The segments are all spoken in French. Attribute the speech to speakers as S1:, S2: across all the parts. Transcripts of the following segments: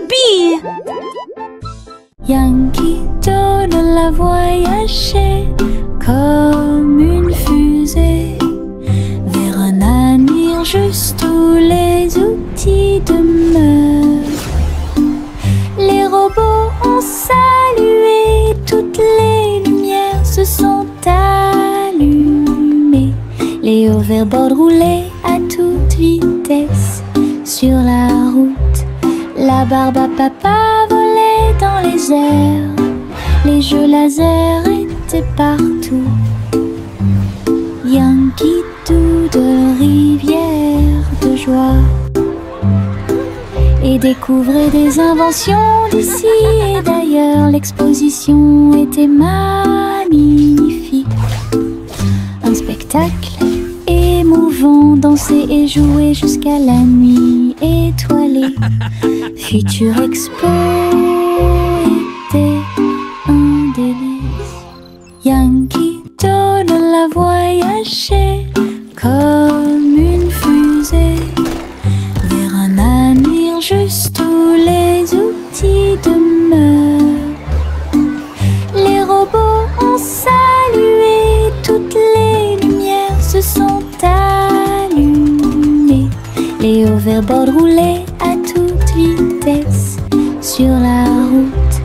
S1: bee.
S2: Yankee Doodle a voyagé comme une fusée vers un avenir juste où les outils demeurent. Les robots ont salué, toutes les lumières se sont allumées. Les hoverboards roulaient à toute vitesse sur la route. La barbe à papa volait dans les airs. Les jeux laser étaient partout. Yankee Doodle, rivière de joie, et découvrait des inventions d'ici et d'ailleurs. L'exposition était magnifique. Un spectacle émouvant, danser et jouer jusqu'à la nuit étoilée. Future Expo était un délice. Yankee Doodle a voyagé comme une fusée vers un avenir juste où les outils demeurent. Les robots ont salué, toutes les lumières se sont allumées. Les hoverboards roulaient à toute vitesse sur la route.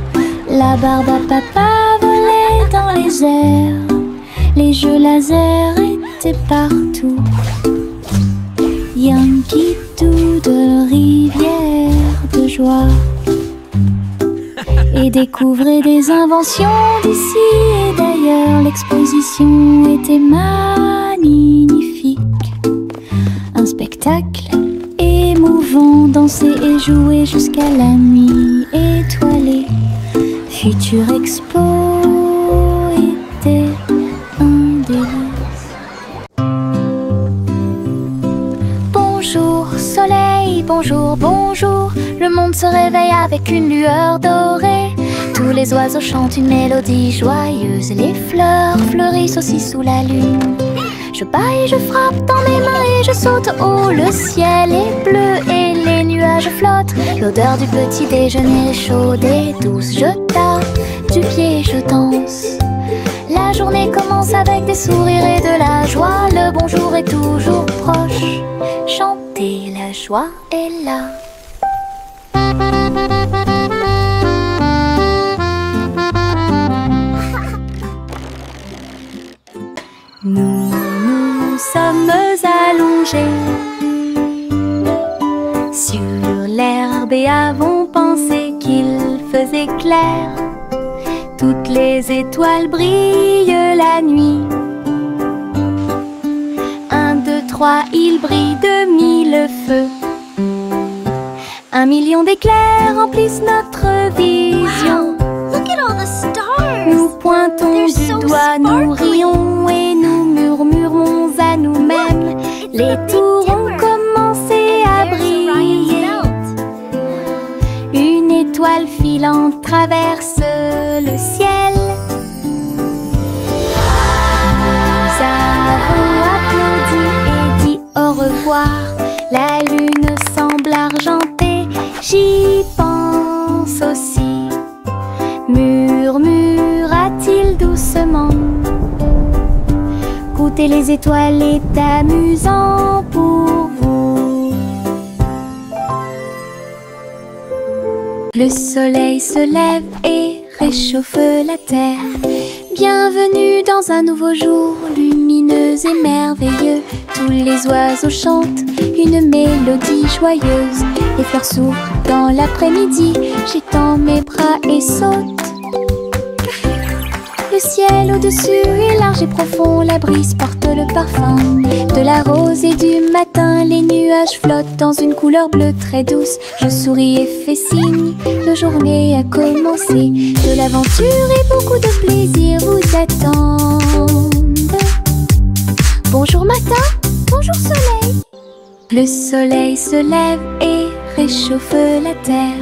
S2: La barbe à papa volait dans les airs. Les jeux laser étaient partout. Yankee Doodle, rivière de joie, et découvrait des inventions d'ici et d'ailleurs. L'exposition était magnifique. Un spectacle émouvant, danser et jouer jusqu'à la nuit étoilée. Future Expo était un délice. Bonjour soleil, bonjour, bonjour. Le monde se réveille avec une lueur dorée. Tous les oiseaux chantent une mélodie joyeuse. Les fleurs fleurissent aussi sous la lune. Je bats et je frappe dans mes mains et je saute haut. Le ciel est bleu et les nuages flottent. L'odeur du petit déjeuner est chaude et douce. Je tape du pied et je danse. La journée commence avec des sourires et de la joie. Le bonjour est toujours proche. Chanter, la joie est là. Nous nous sommes allongés sur l'herbe et avons pensé qu'il faisait clair. Toutes les étoiles brillent la nuit. 1, 2, 3, il brille de 1000 feux. 1 million d'éclairs remplissent notre vision.
S1: Wow, look at all the stars.
S2: Nous pointons
S1: They're
S2: du
S1: so
S2: doigt, nous
S1: sparkly.
S2: rions et nous murmurons à nous-mêmes. Les tours ont commencé à briller. Une étoile filante traverse le ciel. Nous avons applaudi et dit au revoir. La lune semble argentée, j'y pense aussi. Murmura-t-il doucement. Goûter les étoiles est amusant pour vous. Le soleil se lève et réchauffe la terre. Bienvenue dans un nouveau jour, lumineux et merveilleux. Tous les oiseaux chantent une mélodie joyeuse. Les fleurs s'ouvrent dans l'après-midi, j'étends mes bras et saute. Le ciel au-dessus est large et profond, la brise porte le parfum de la rose et du matin. Les nuages flottent dans une couleur bleue très douce. Je souris et fais signe, la journée a commencé. De l'aventure et beaucoup de plaisir vous attendent. Bonjour matin, bonjour soleil. Le soleil se lève et réchauffe la terre.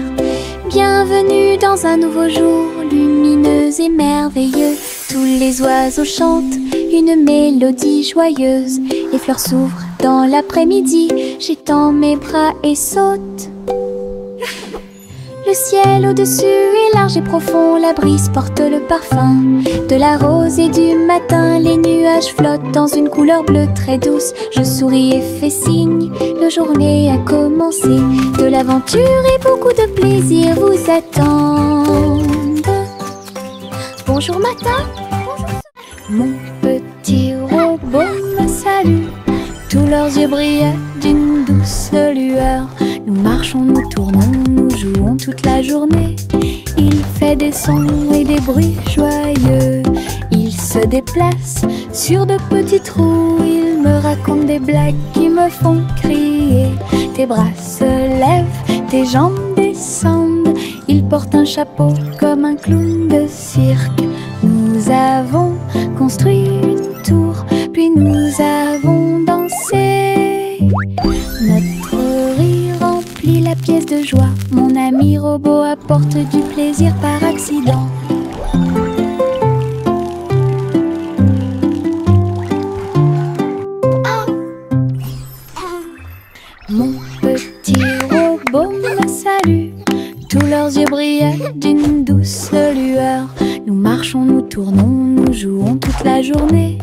S2: Bienvenue dans un nouveau jour, lumineux et merveilleux. Tous les oiseaux chantent une mélodie joyeuse. Les fleurs s'ouvrent dans l'après-midi, j'étends mes bras et saute. Le ciel au-dessus est large et profond, la brise porte le parfum de la rose et du matin. Les nuages flottent dans une couleur bleue très douce. Je souris et fais signe, la journée a commencé. De l'aventure et beaucoup de plaisir vous attendent. Bonjour matin, mon petit robot me salue. Tous leurs yeux brillent d'une douce lueur. Nous marchons, nous tournons, nous jouons toute la journée. Il fait des sons et des bruits joyeux. Il se déplace sur de petits trous. Il me raconte des blagues qui me font crier. Tes bras se lèvent, tes jambes descendent. Il porte un chapeau comme un clown de cirque. Nous avons construit une tour, puis nous avons dansé. Notre rire remplit la pièce de joie. Mon ami robot apporte du plaisir par accident. Mon petit robot me salue. Tous leurs yeux brillent d'une douce lueur. Nous marchons, nous tournons, nous jouons toute la journée.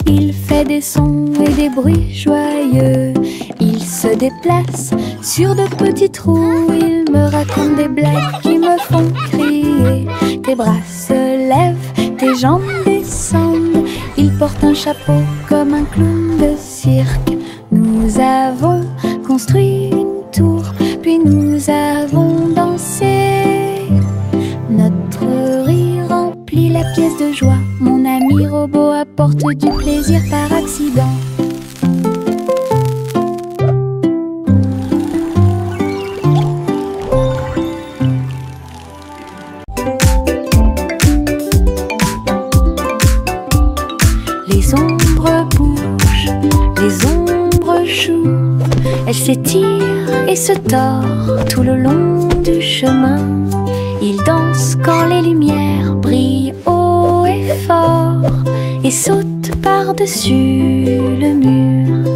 S2: Il fait des sons et des bruits joyeux. Il se déplace sur de petits trous. Il me raconte des blagues qui me font crier. Tes bras se lèvent, tes jambes descendent. Il porte un chapeau comme un clown de cirque. Nous avons construit une tour, puis nous avons dansé. Notre rire remplit la pièce de joie. Mon ami robot apporte du plaisir par accident. Les ombres bougent, les ombres jouent. Elles s'étirent et se tordent tout le long du chemin. Ils dansent quand les lumières brillent haut et fort et sautent par-dessus le mur.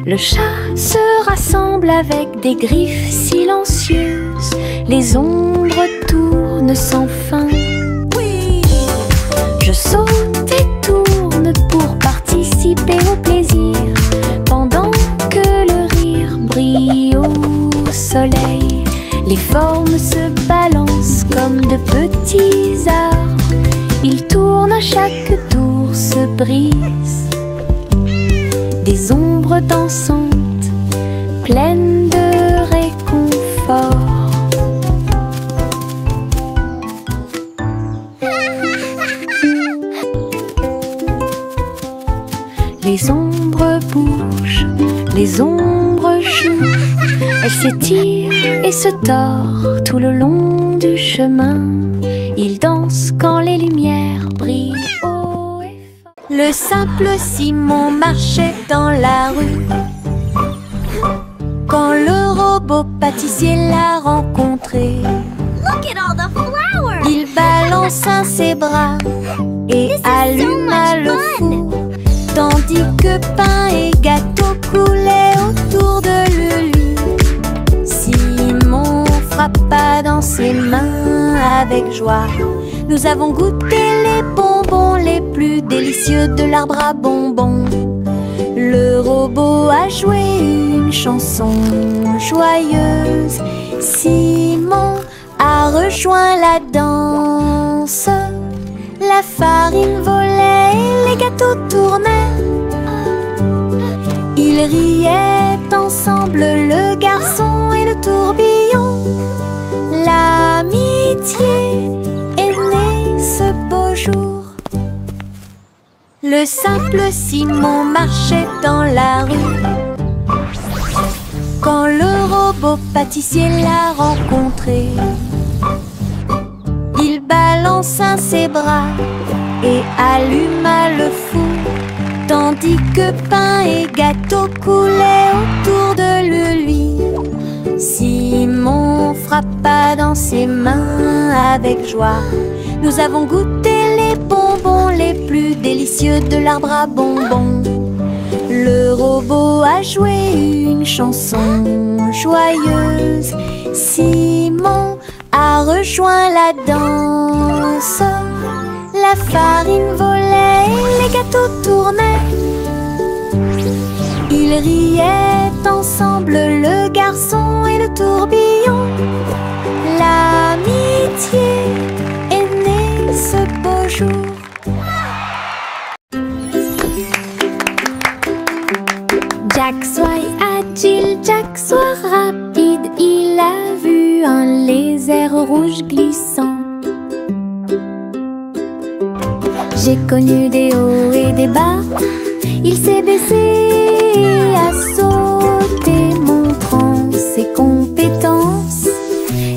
S2: Le chat se rassemble avec des griffes silencieuses. Les ombres tournent sans fin. Je saute et tourne pour participer au plaisir, pendant que le rire brille au soleil. Les formes se balancent comme de petits arbres. Ils tournent à chaque tour, se brisent. Des ombres dansantes, pleines de réconfort. Les ombres bougent, les ombres jouent. Elles s'étirent et se tordent tout le long du chemin. Ils dansent quand les lumières brillent haut et fort. Le simple Simon marchait dans la rue quand le robot pâtissier l'a rencontré.
S1: Look at all the flowers!
S2: Il balança ses bras et alluma le four, tandis que pain et gâteau coulaient autour de lui. Simon frappa dans ses mains avec joie. Nous avons goûté les bonbons les plus délicieux de l'arbre à bonbons. Le robot a joué une chanson joyeuse. Simon a rejoint la danse. La farine volait et les gâteaux tournaient. Ils riaient ensemble, le garçon et le tourbillon. L'amitié est née ce beau jour. Le simple Simon marchait dans la rue quand le robot pâtissier l'a rencontré. Il balança ses bras et alluma le four, tandis que pain et gâteau coulaient autour de lui. Simon frappa dans ses mains avec joie. Nous avons goûté les bonbons les plus délicieux de l'arbre à bonbons. Le robot a joué une chanson joyeuse. Simon a rejoint la danse. La farine volait, les gâteaux tournaient. Ils riaient ensemble, le garçon et le tourbillon. L'amitié est née ce beau jour. Jack soit agile, Jack soit rapide. Il a vu un lézard rouge glissant. J'ai connu des hauts et des bas. Il s'est baissé, a sauté, montrant ses compétences.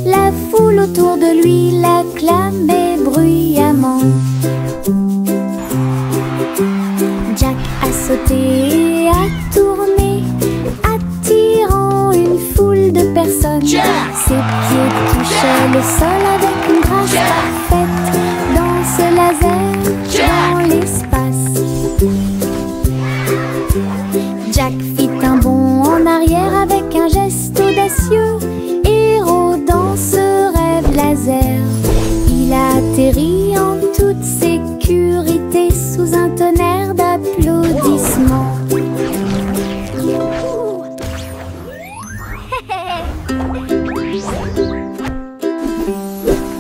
S2: La foule autour de lui l'acclamait bruyamment. Jack a sauté et a tourné, attirant une foule de personnes. Ses pieds touchaient le sol avec une grâce parfaite. Dans ce laser, dans l'espace. Jack fit un bond en arrière avec un geste audacieux. Héros dans ce rêve laser, il a atterri en toute sécurité sous un tonnerre d'applaudissements.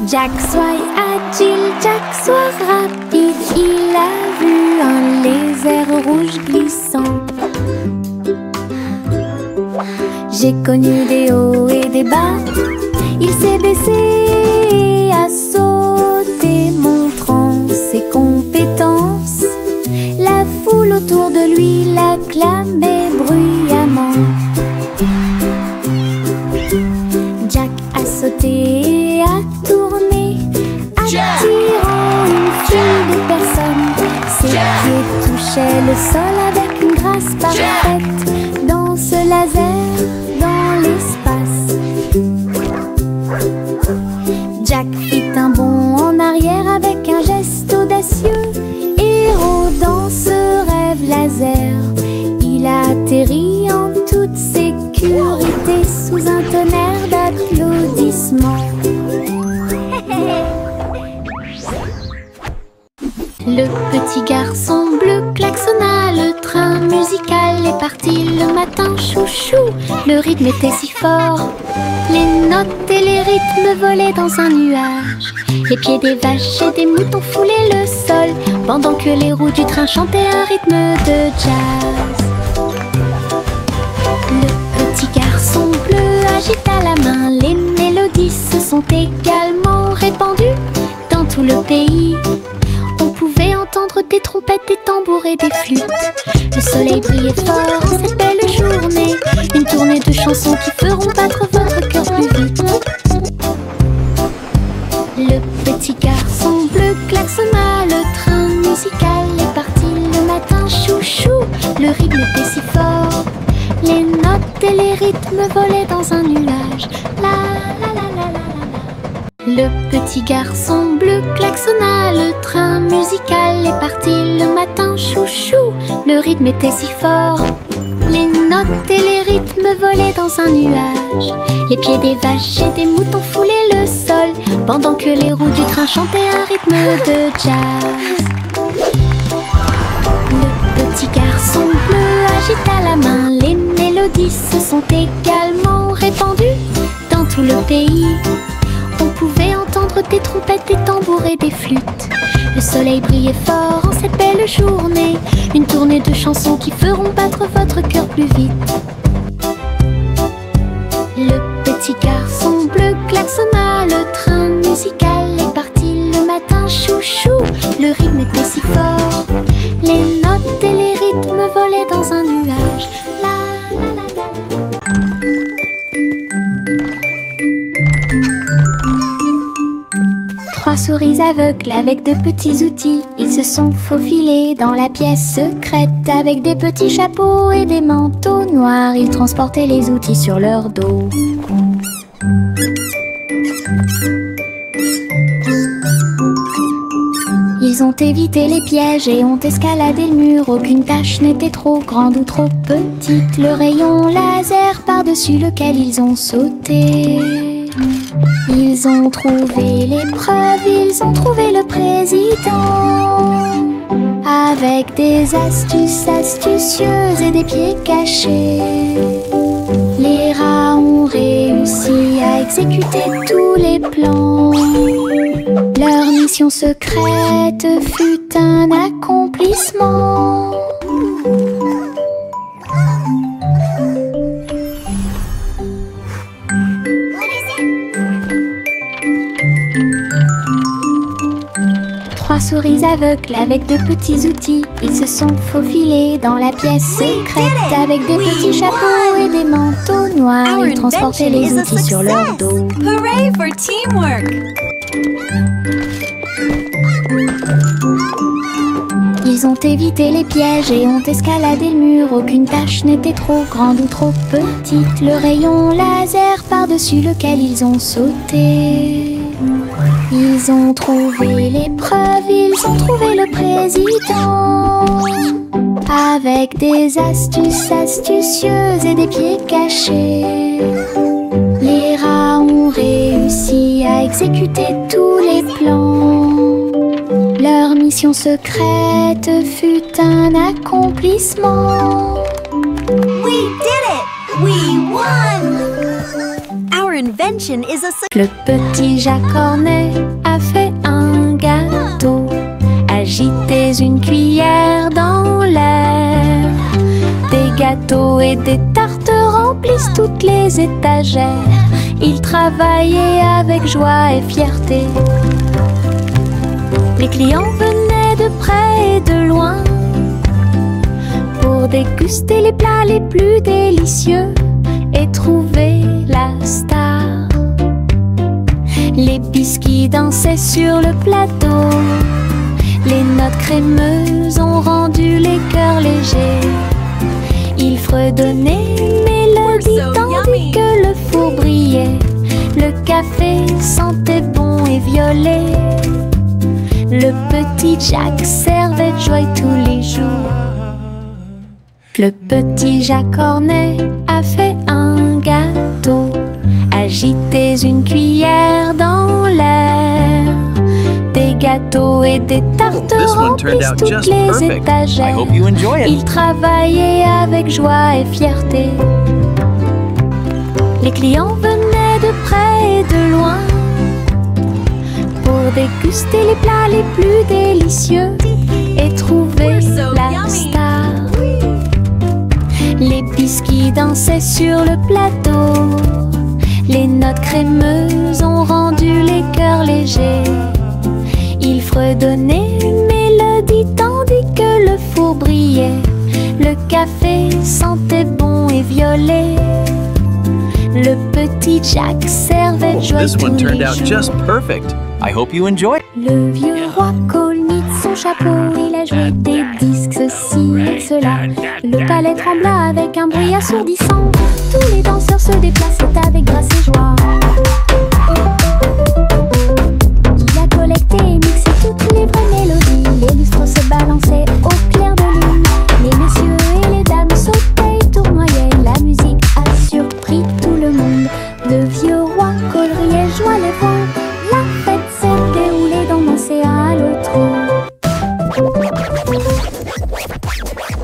S2: Jack soit agile, Jack soit rapide. Il a vu un lézard rouge glissant. J'ai connu des hauts et des bas. Il s'est baissé, a sauté, montrant ses compétences. La foule autour de lui l'acclamait bruyamment. Jack a sauté et a tourné, attirant une foule de personnes. Ses pieds touchaient le sol avec une grâce parfaite. Dans ce laser, dans l'espace. Jack fit un bond en arrière avec un geste audacieux. Héros dans ce rêve laser, il a atterri en toute sécurité sous un tonnerre d'applaudissements. Le petit garçon bleu klaxonna, le train musical est parti le matin, chouchou. Le rythme était si fort, les notes et les rythmes volaient dans un nuage. Les pieds des vaches et des moutons foulaient le sol, pendant que les roues du train chantaient un rythme de jazz. Le petit garçon bleu agita la main, les mélodies se sont également répandues dans tout le pays. On pouvait entendre des trompettes, des tambours et des flûtes. Le soleil brillait fort en cette belle journée. Une tournée de chansons qui feront battre votre cœur plus vite. Le petit garçon bleu klaxonna, le train musical est parti le matin, chouchou. Le rythme était si fort, les notes et les rythmes volaient dans un nuage. La la la la la la. Le petit garçon bleu klaxonna, le train musical est parti le matin, chouchou. Le rythme était si fort, les notes et les rythmes volaient dans un nuage. Les pieds des vaches et des moutons foulaient le sol, pendant que les roues du train chantaient un rythme de jazz. Le petit garçon bleu agita la main, les mélodies se sont également répandues dans tout le pays. On pouvait entendre des trompettes, des tambours et des flûtes. Le soleil brillait fort en cette belle journée. Une tournée de chansons qui feront battre votre cœur plus vite. Le petit garçon bleu klaxonna, le train musical est parti le matin, chouchou. Le rythme était si fort, les notes et les rythmes volaient dans un nuage. La la la la. Trois souris aveugles avec de petits outils, ils se sont faufilés dans la pièce secrète. Avec des petits chapeaux et des manteaux noirs, ils transportaient les outils sur leur dos. Ils ont évité les pièges et ont escaladé le mur. Aucune tâche n'était trop grande ou trop petite. Le rayon laser par-dessus lequel ils ont sauté. Ils ont trouvé l'épreuve, ils ont trouvé le président. Avec des astuces astucieuses et des pieds cachés, les rats ont réussi à exécuter tous les plans. Leur mission secrète fut un accomplissement. Trois souris aveugles avec de petits outils, ils se sont faufilés dans la pièce secrète. Avec des petits chapeaux et des manteaux noirs, ils transportaient les outils sur leur dos.
S1: Hooray for teamwork!
S2: Ils ont évité les pièges et ont escaladé le mur. Aucune tâche n'était trop grande ou trop petite. Le rayon laser par-dessus lequel ils ont sauté. Ils ont trouvé l'épreuve, ils ont trouvé le président. Avec des astuces astucieuses et des pieds cachés, les rats ont réussi à exécuter tous les plans. Leur mission secrète fut un accomplissement.
S1: We did it! We won! Our invention is a success.
S2: Le petit Jacques Cornet a fait un gâteau. Agitez une cuillère dans l'air. Des gâteaux et des tartes remplissent toutes les étagères. Il travaillait avec joie et fierté. Les clients venaient de près et de loin pour déguster les plats les plus délicieux et trouver la star. Les biscuits dansaient sur le plateau. Les notes crémeuses ont rendu les cœurs légers. Ils fredonnaient une mélodie tandis que le four brillait. Le café sentait bon et violet. Le petit Jacques servait de joie tous les jours. Le petit Jacques Cornet a fait un gâteau. Agitez une cuillère dans l'air. Des gâteaux et des tartes remplissent toutes les étagères. Il travaillait avec joie et fierté. Les clients venaient de près et de loin pour déguster les plats les plus délicieux et trouver la star. Les biscuits dansaient sur le plateau. Les notes crémeuses ont rendu les cœurs légers. Ils fredonnaient une mélodie tandis que le four brillait. Le café sentait bon et violet. Le petit Jacques servait de joie tous les jours.
S3: I hope you enjoy.
S2: Le vieux roi Colmite, son chapeau, il a joué des disques, ceci et cela. Le palais trembla avec un bruit assourdissant. Tous les danseurs se déplaçaient avec grâce et joie. Il a collecté et mixé toutes les vraies mélodies. Les lustres se balançaient au clair de lune. Les messieurs et les dames sautaient et tournoyaient. La musique a surpris tout le monde. Le vieux roi coleriait, joie les voix. La fête s'est déroulée dans l'océan à l'autre.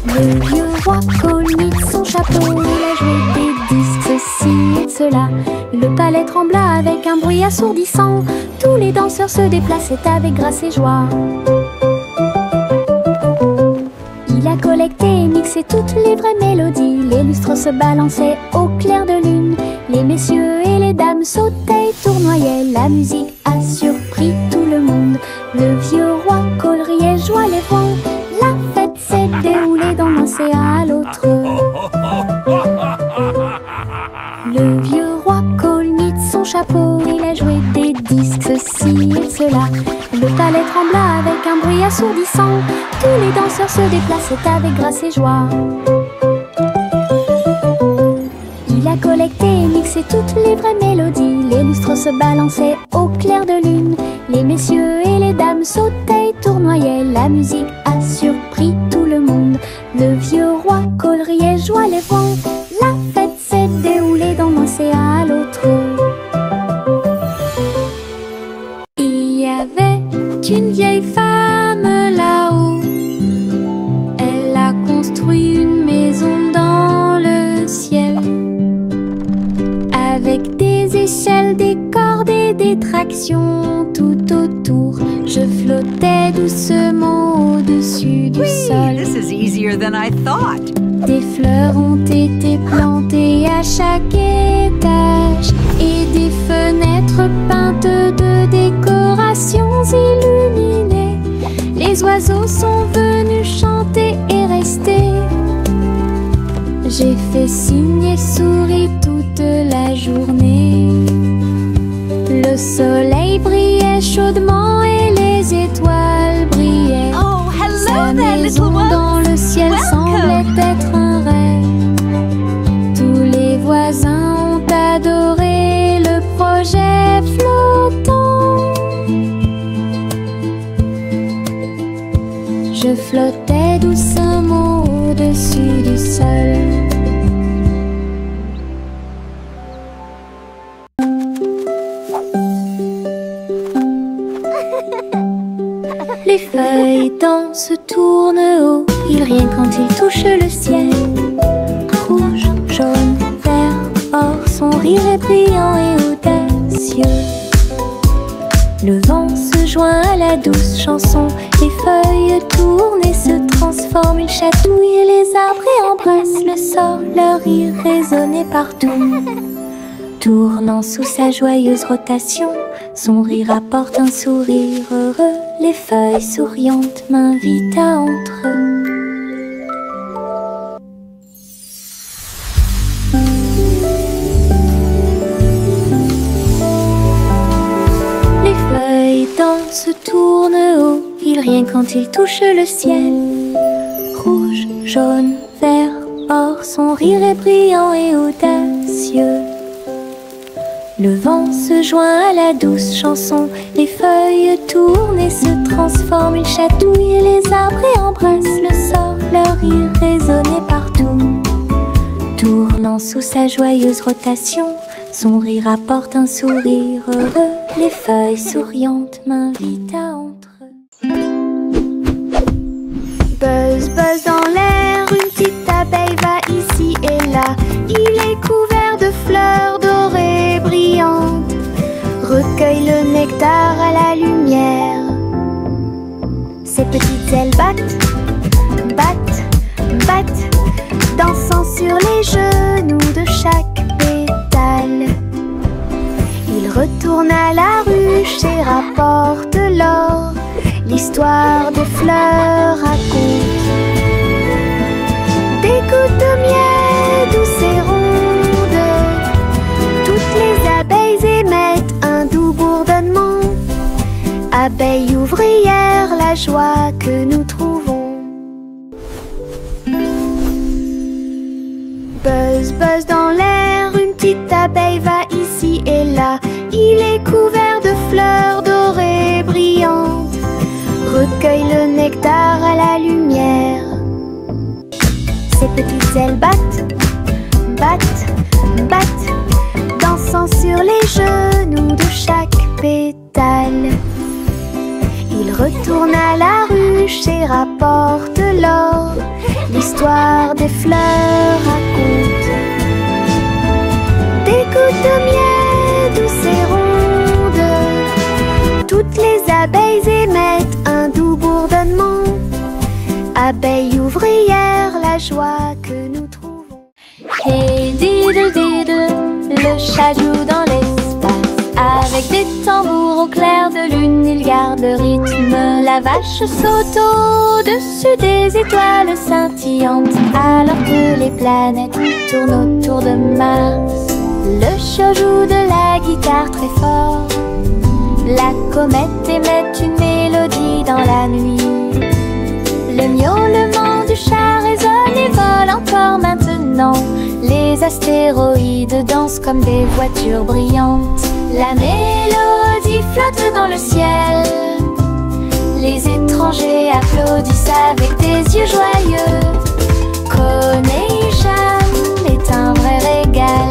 S2: Le vieux roi Colmite, son chapeau, il a joué des disques, ceci et cela. Le palais trembla avec un bruit assourdissant. Tous les danseurs se déplaçaient avec grâce et joie. Il a collecté et mixé toutes les vraies mélodies. Les lustres se balançaient au clair de lune. Les messieurs et les dames sautaient et tournoyaient. La musique a surpris tout le monde. Le vieux roi coleriait, joie les voix. La fête s'est déroulée d'un océan à l'autre. Le vieux roi Colmite, son chapeau, il a joué des disques, ceci et cela. Le palais trembla avec un bruit assourdissant. Tous les danseurs se déplaçaient avec grâce et joie. Il a collecté et mixé toutes les vraies mélodies. Les lustres se balançaient au clair de lune. Les messieurs et les les dames sautaient, tournoyaient, la musique a surpris tout le monde. Le vieux roi coleriait, joie les vents. La fête s'est déroulée dans l'océan à l'autre. Il y avait une vieille femme là-haut. Elle a construit une maison dans le ciel, avec des échelles, des cordes et des tractions tout autour. Je flottais doucement au-dessus du sol.
S3: This is easier than I thought.
S2: Des fleurs ont été plantées à chaque étage et des fenêtres peintes de décorations illuminées. Les oiseaux sont venus chanter et rester. J'ai fait signe et souri toute la journée. Le soleil brillait chaudement et les étoiles brillaient.
S3: Oh, hello
S2: Sa
S3: there,
S2: maison
S3: little one.
S2: dans le ciel semblait être un rêve. Tous les voisins ont adoré le projet flottant. Je flottais doucement au-dessus du sol. Les feuilles dansent, tournent haut, ils rien quand ils touchent le ciel. Rouge, jaune, vert, or, son rire est brillant et audacieux. Le vent se joint à la douce chanson, les feuilles tournent et se transforment. Ils chatouillent et les arbres et embrassent le sort, leur rire résonnait partout. Tournant sous sa joyeuse rotation, son rire apporte un sourire heureux. Les feuilles souriantes m'invitent à entrer. Les feuilles dansent, tournent haut, ils rien quand ils touchent le ciel. Rouge, jaune, vert, or, son rire est brillant et audacieux. Le vent se joint à la douce chanson, les feuilles tournent et se transforment. Ils chatouillent et les arbres et embrassent le sort, leur rire résonnait partout. Tournant sous sa joyeuse rotation, son rire apporte un sourire heureux. Les feuilles souriantes m'invitent à entrer. Buzz, buzz dans l'air, une petite abeille va ici et là. Il est couvert de fleurs dorées brillantes, recueille le nectar à la lumière. Ses petites ailes battent, battent, battent, dansant sur les genoux de chaque pétale. Il retourne à la ruche et rapporte l'or. L'histoire des fleurs raconte des gouttes de miel douces et rondes. Toutes les abeilles émettent un doux bourdonnement. Abeilles ouvrières, la joie que nous trouvons. Buzz, buzz dans l'air, une petite abeille va ici et là. Il est couvert de fleurs dorées brillantes, recueille le nectar à la lumière. Ses petites ailes battent, battent, battent, dansant sur les genoux de chaque pétale. Il retourne à la ruche et rapporte l'or. L'histoire des fleurs raconte des gouttes de miel douces et rondes. Toutes les abeilles émettent un doux bourdonnement. Abeilles ouvrières, la joie que nous trouvons. Hey diddle diddle, le chat joue dans l'espace. Avec des tambours au clair de lune, il garde le rythme. La vache saute au-dessus des étoiles scintillantes, alors que les planètes tournent autour de Mars. Le chat joue de la guitare très fort. La comète émet une mélodie dans la nuit. Le miaulement du chat résonne et vole encore maintenant. Les astéroïdes dansent comme des voitures brillantes. La mélodie flotte dans le ciel. Les étrangers applaudissent avec des yeux joyeux. Coronation est un vrai régal.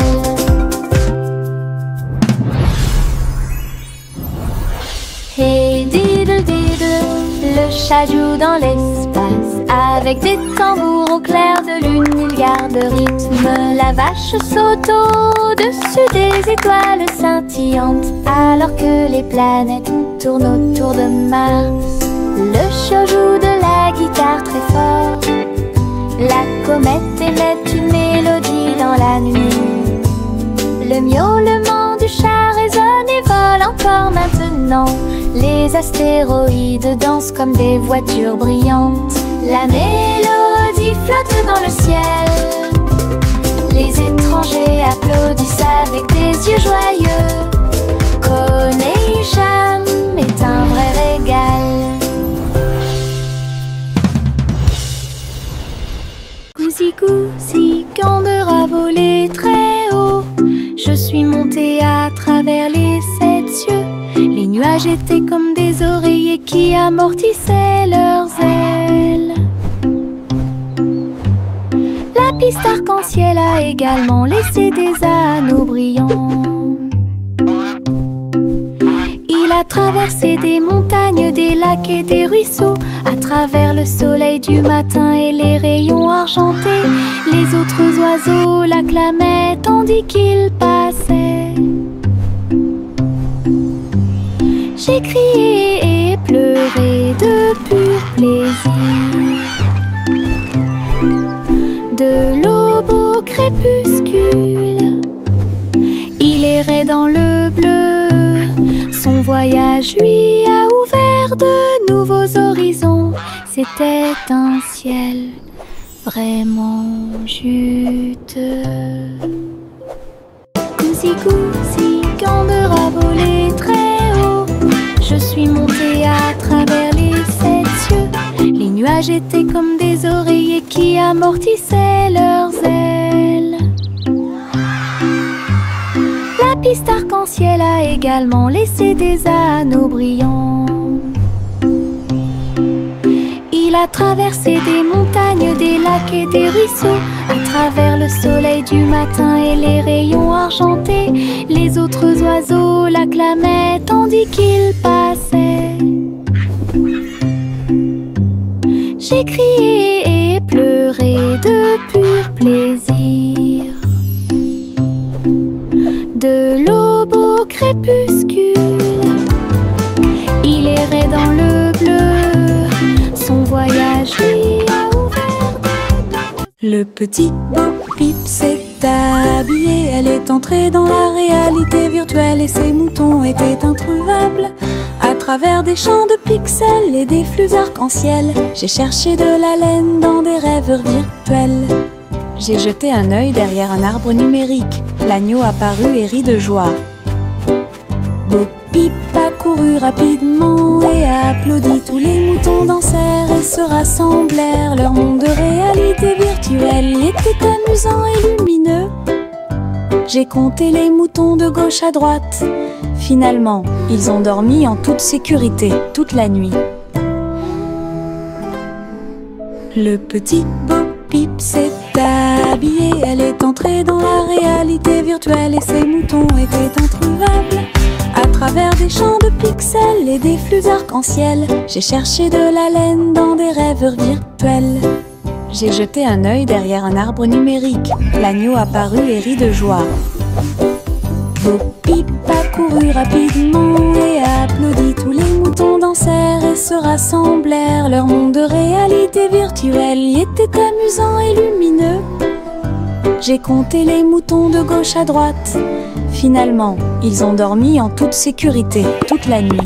S2: Hey diddle diddle, le chat joue dans l'espace. Avec des tambours au clair de lune, il garde rythme. La vache saute au-dessus des étoiles scintillantes, alors que les planètes tournent autour de Mars. Le chat joue de la guitare très fort. La comète émet une mélodie dans la nuit. Le miaulement du chat résonne et vole encore maintenant. Les astéroïdes dansent comme des voitures brillantes. La mélodie flotte dans le ciel. Les étrangers applaudissent avec des yeux joyeux. Coronation est un vrai régal. Goosey, Gander a volé très haut. Je suis montée à travers les 7 cieux. Les nuages étaient comme des oreillers qui amortissaient leurs ailes. La piste arc-en-ciel a également laissé des anneaux brillants. Il a traversé des montagnes, des lacs et des ruisseaux. À travers le soleil du matin et les rayons argentés, les autres oiseaux l'acclamaient tandis qu'il passait. J'ai crié et pleuré de pur plaisir. De l'aube au crépuscule, il errait dans le bleu. Son voyage lui a ouvert de nouveaux horizons. C'était un ciel vraiment juteux. Goosey, Gander a volé très haut. Je suis montée à travers les 7 cieux. Les nuages étaient comme des oreillers qui amortissaient leurs ailes. La piste arc-en-ciel a également laissé des anneaux brillants. Il a traversé des montagnes, des lacs et des ruisseaux. À travers le soleil du matin et les rayons argentés, les autres oiseaux l'acclamaient tandis qu'il passait. J'ai crié et pleuré de pur plaisir. De l'aube au crépuscule, il errait dans le bleu. Son voyage lui a ouvert.
S4: Le petit Bo Peep s'est habillé. Elle est entrée dans la réalité virtuelle et ses moutons étaient introuvables. À travers des champs de pixels et des flux arc-en-ciel, j'ai cherché de la laine dans des rêves virtuels. J'ai jeté un œil derrière un arbre numérique. L'agneau apparut et rit de joie. Bo Peep a couru rapidement et a applaudi. Tous les moutons dansèrent et se rassemblèrent. Leur monde de réalité virtuelle était amusant et lumineux. J'ai compté les moutons de gauche à droite. Finalement, ils ont dormi en toute sécurité toute la nuit. Le petit Bo Peep s'est habillé. Elle est entrée dans la réalité virtuelle et ses moutons étaient introuvables. À travers des champs de pixels et des flux arc-en-ciel, j'ai cherché de la laine dans des rêves virtuels. J'ai jeté un œil derrière un arbre numérique. L'agneau apparut et rit de joie. Bo Peep a couru rapidement et a applaudi. Tous les moutons dansèrent et se rassemblèrent. Leur monde de réalité virtuelle y était amusant et lumineux. J'ai compté les moutons de gauche à droite. Finalement, ils ont dormi en toute sécurité toute la nuit.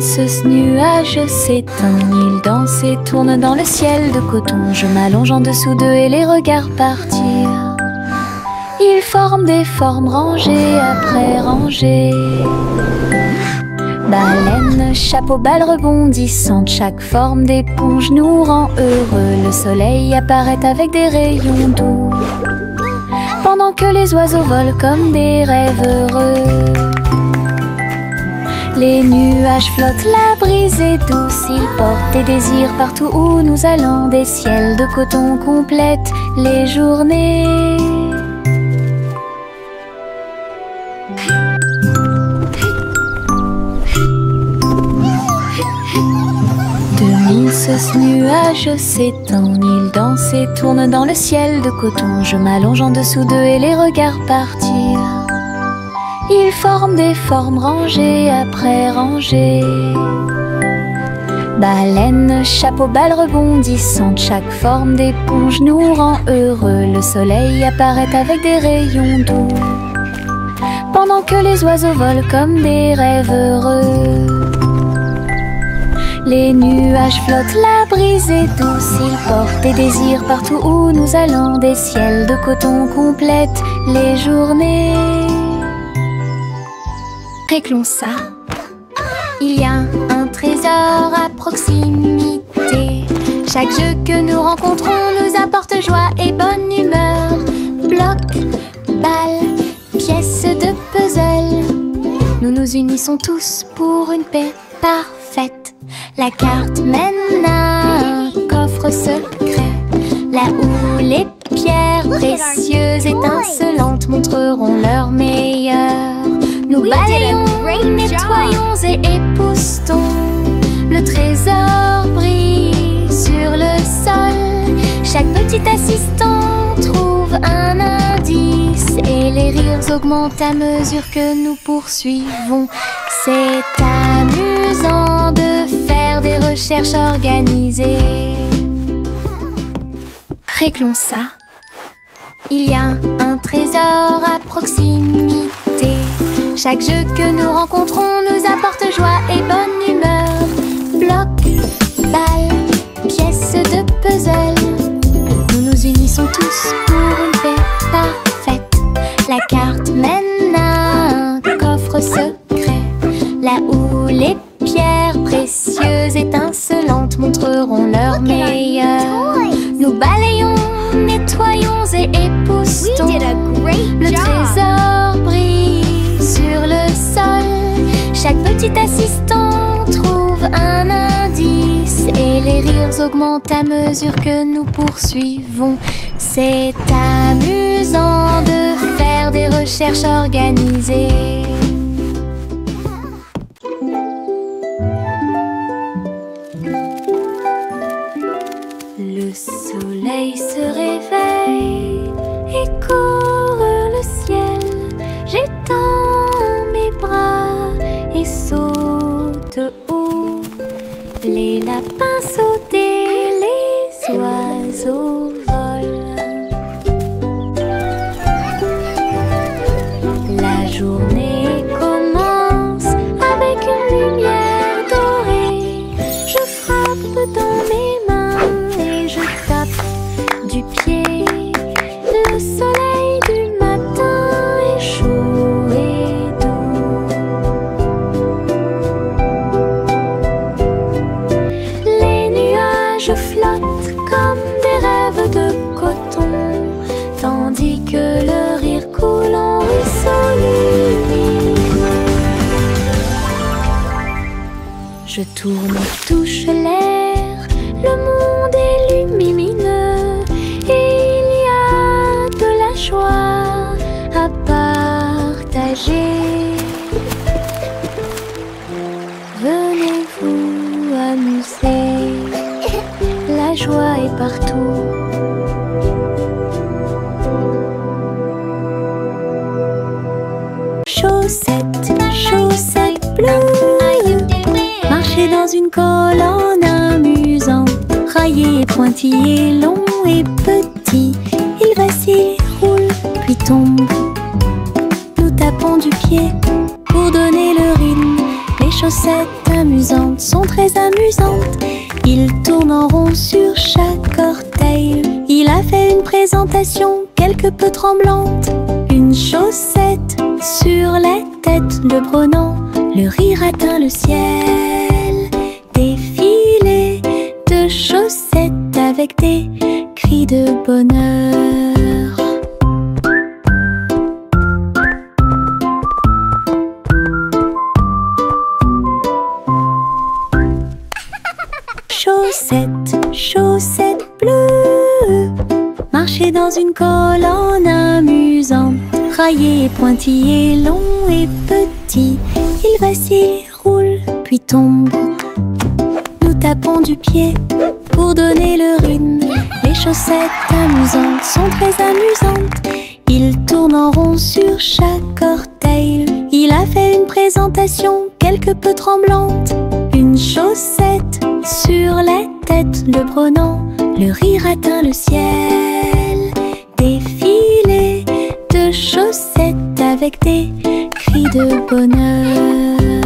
S4: Ce nuage s'éteint, il danse et tourne dans le ciel de coton. Je m'allonge en dessous d'eux et les regarde partir. Ils forment des formes rangées après rangées. Baleine, chapeau, balle rebondissante, chaque forme d'éponge nous rend heureux. Le soleil apparaît avec des rayons doux.
S2: pendant que les oiseaux volent comme des rêves heureux. Les nuages flottent, la brise est douce, ils portent des désirs partout où nous allons. Des ciels de coton complètent les journées. Ce nuage s'étend, il danse et tourne dans le ciel de coton. Je m'allonge en dessous d'eux et les regarde partir. Ils forment des formes rangées après rangées. Baleines, chapeaux, balles rebondissantes, chaque forme d'éponge nous rend heureux. Le soleil apparaît avec des rayons doux, pendant que les oiseaux volent comme des rêves heureux. Les nuages flottent, la brise est douce, ils portent des désirs partout où nous allons. Des ciels de coton complètent les journées. Réglons ça. Il y a un trésor à proximité. Chaque jeu que nous rencontrons nous apporte joie et bonne humeur. Blocs, balles, pièces de puzzle. Nous nous unissons tous pour une paix parfaite. La carte mène à un coffre secret, là où les pierres précieuses étincelantes montreront leur meilleur. Nous balayons, nettoyons et époustons. Le trésor brille sur le sol. Chaque petit assistant trouve un indice et les rires augmentent à mesure que nous poursuivons. C'est amusant de faire des recherches organisées. Réglons ça. Il y a un trésor à proximité. Chaque jeu que nous rencontrons nous apporte joie et bonne humeur. Blocs, balles, pièces de puzzle. Nous nous unissons tous pour une paix parfaite. La carte mène à un coffre secret, là où les pierres précieuses étincelantes montreront leur meilleur. Nous balayons, nettoyons et époustons. Le trésor brille sur le sol. Chaque petit assistant trouve un indice et les rires augmentent à mesure que nous poursuivons. C'est amusant de faire des recherches organisées. Le soleil se réveille et court le ciel. J'étends mes bras et saute haut. Les lapins sautent et les oiseaux volent. La journée commence avec une lumière dorée. Je frappe dans mes mains et je tape du pied. Le soleil du matin est chaud et doux. Les nuages flottent comme des rêves de coton, tandis que le rire coule en ruisseau lumineux. Je tourne, touche l'air, le monde est lumineux et il y a de la joie à partager. Venez vous amuser, la joie est partout. Chaussettes, chaussettes bleues, marcher dans une colonne amusante. Raillé et pointillé, long et petit, il vacille, roule, puis tombe. Nous tapons du pied pour donner le rythme. Les chaussettes amusantes sont très amusantes. Il tourne en rond sur chaque orteil. Il a fait une présentation quelque peu tremblante. Une chaussette sur la tête le prenant. Le rire atteint le ciel. Défilé de chaussettes avec des cris de bonheur.
S4: chaussettes, chaussettes bleues, marchait dans une colonne amusante, raillé, pointillé, long et petit. Il vacille, roule, puis tombe. Nous tapons du pied pour donner le rythme. Les chaussettes amusantes sont très amusantes. Il tourne en rond sur chaque orteil. Il a fait une présentation quelque peu tremblante. Une chaussette sur la tête le prenant, le rire atteint le ciel. Défilé de chaussettes avec des cris de bonheur.